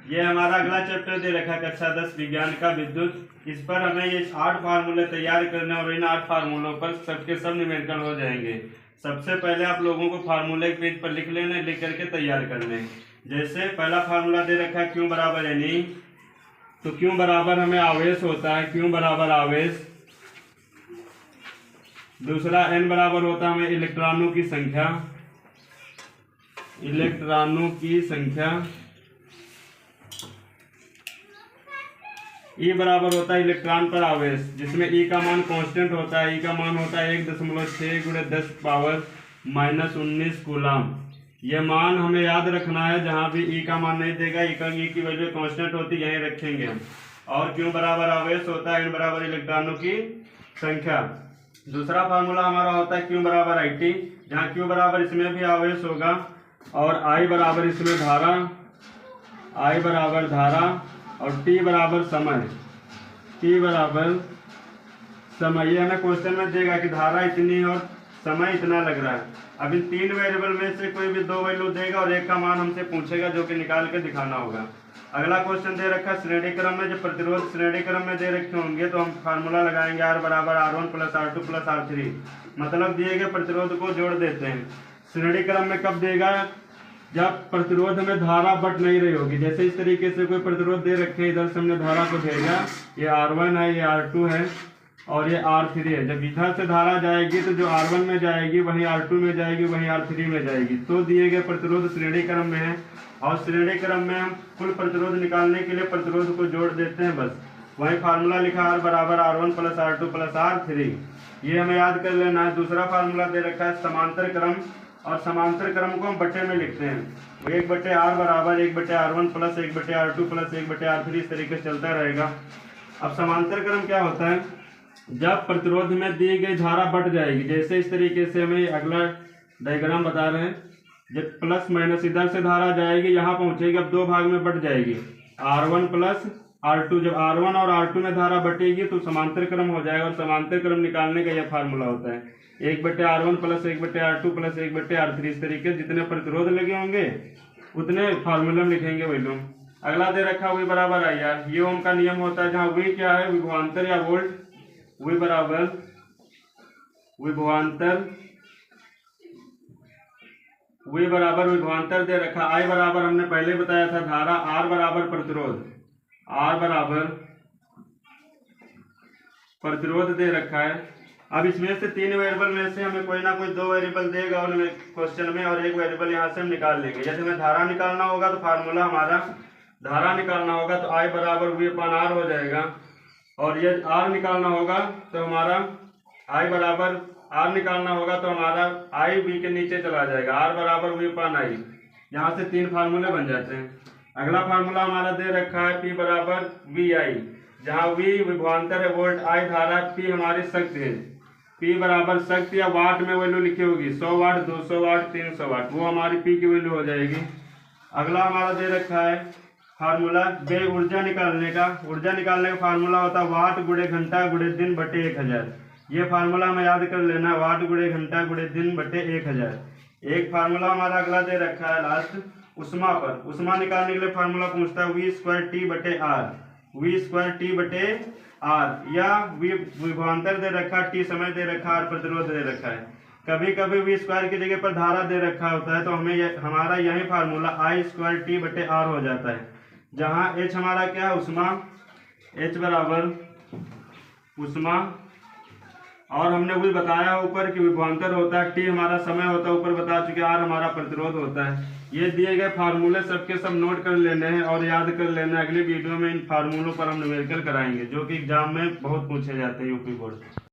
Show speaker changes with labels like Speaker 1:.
Speaker 1: ये हमारा अगला चैप्टर दे रखा है कक्षा 10 विज्ञान का विद्युत। इस पर हमें ये 8 फार्मूले तैयार करने और इन 8 फार्मूलों पर सबके सब न्यूमेरिकल हो जाएंगे। सबसे पहले आप लोगों को फार्मूले एक पेज पर लिख लेना, लिख करके तैयार कर लें। जैसे पहला फार्मूला दे रखा है क्यू बराबर एनी, तो क्यू बराबर हमें आवेश होता है, क्यू बराबर आवेश। दूसरा एन बराबर होता है हमें इलेक्ट्रॉनों की संख्या, इलेक्ट्रॉनों की संख्या। ई बराबर होता है इलेक्ट्रॉन पर आवेश, जिसमें ई का मान कांस्टेंट होता है। ई का मान होता है 1.6 × 10⁻−19 कूलम। ये मान हमें याद रखना है, जहां भी ई का मान नहीं देगा, ई की वैल्यू कांस्टेंट होती है, यहीं रखेंगे हम। और क्यू बराबर आवेश होता है, एन बराबर इलेक्ट्रॉनों की संख्या। दूसरा फार्मूला हमारा होता है क्यू बराबर आई टी, जहाँ क्यू बराबर इसमें भी आवेश होगा और आई बराबर इसमें धारा, आई बराबर धारा और टी बराबर समय, टी बराबर समय। ये हमें क्वेश्चन में देगा कि धारा इतनी और समय इतना लग रहा है। अब इन 3 वेरिएबल में से कोई भी 2 वैल्यू देगा और एक का मान हमसे पूछेगा, जो कि निकाल के दिखाना होगा। अगला क्वेश्चन दे रखा है श्रेणी क्रम में। जब प्रतिरोध श्रेणी क्रम में दे रखे होंगे तो हम फार्मूला लगाएंगे R बराबर R1 + R2 + R3। मतलब दिए गए प्रतिरोध को जोड़ देते हैं। श्रेणी क्रम में कब देगा? जब प्रतिरोध में धारा बट नहीं रही होगी। जैसे इस तरीके से कोई प्रतिरोध दे रखे, इधर से हमने धारा को भेजा, ये R1 है, ये R2 है और ये R3 है। जब इधर से धारा जाएगी तो जो R1 में जाएगी वहीं R2 में जाएगी, वहीं R3 में जाएगी। तो दिए गए प्रतिरोध श्रेणी क्रम में है और श्रेणी क्रम में हम कुल प्रतिरोध निकालने के लिए प्रतिरोध को जोड़ देते हैं, बस। वही फार्मूला लिखा R बराबर R1 + R2 + R3। ये हमें याद कर लेना है। दूसरा फार्मूला दे रखा है समांतर क्रम, और समांतर क्रम को हम बट्टे में लिखते हैं। 1/R बराबर 1/R1 + 1/R2 + 1/R3, इस तरीके से चलता रहेगा। अब समांतर क्रम क्या होता है? जब प्रतिरोध में दी गई धारा बट जाएगी, जैसे इस तरीके से हमें अगला डायग्राम बता रहे हैं। जब प्लस माइनस इधर से धारा जाएगी, यहाँ पहुंचेगी, अब 2 भाग में बट जाएगी, R1 + R2। जब R1 और R2 में धारा बटेगी तो समांतर क्रम हो जाएगा। और समांतर क्रम निकालने का यह फार्मूला होता है 1/R1 + 1/R2 + 1/R3। इस तरीके से जितने प्रतिरोध लगे होंगे उतने फार्मूला में लिखेंगे वैल्यू। अगला दे रखा V बराबर IR। ये ओम का नियम होता है, जहाँ V क्या है? विभवांतर या वोल्ट। V बराबर विभवांतर, V बराबर विभवांतर दे रखा। I बराबर हमने पहले बताया था धारा, R बराबर प्रतिरोध, R बराबर प्रतिरोध दे रखा है। अब इसमें से 3 वेरिएबल में से हमें कोई ना कोई 2 वेरिएबल देगा उनमें क्वेश्चन में, और एक वेरिएबल यहाँ से हम निकाल लेंगे। जैसे हमें धारा निकालना होगा तो फार्मूला हमारा, धारा निकालना होगा तो I बराबर V/R हो जाएगा। और ये R निकालना होगा तो हमारा I बराबर R निकालना होगा तो हमारा I V के नीचे चला जाएगा, R बराबर V/I। यहाँ से 3 फार्मूले बन जाते हैं। अगला फार्मूला हमारा दे रखा है P बराबर VI, जहाँ V विभवांतर है, वोल्ट, I धारा, P हमारी शक्ति है। P बराबर शक्ति या वाट में वैल्यू लिखी होगी, 100 वाट, 200 वाट, 300 वाट, वो हमारी P की वैल्यू हो जाएगी। अगला हमारा दे रखा है फार्मूला वे ऊर्जा निकालने का। ऊर्जा निकालने का फार्मूला होता है वाट × घंटा × दिन बटे 1000। ये फार्मूला हमें याद कर लेना है, वाट × घंटा × दिन बटे 1000। एक फार्मूला हमारा अगला दे रखा है लास्ट उष्मा पर। उष्मा निकालने के लिए फार्मूला पूछता है V²T/R, V²T/R, या विभवांतर दे रखा, T समय दे रखा, R प्रतिरोध दे रखा है। कभी कभी V² की जगह पर धारा दे रखा होता है तो हमें हमारा यही फार्मूला I²T/R हो जाता है, जहाँ H हमारा क्या है? उष्मा, H बराबर उष्मा। और हमने वही बताया ऊपर कि विभवांतर होता है, T हमारा समय होता है, ऊपर बता चुके, R हमारा प्रतिरोध होता है। ये दिए गए फार्मूले सबके सब नोट कर लेने हैं और याद कर लेना है। अगली वीडियो में इन फार्मूलों पर हम न्यूमेरिकल कराएंगे, जो कि एग्जाम में बहुत पूछे जाते हैं यूपी बोर्ड।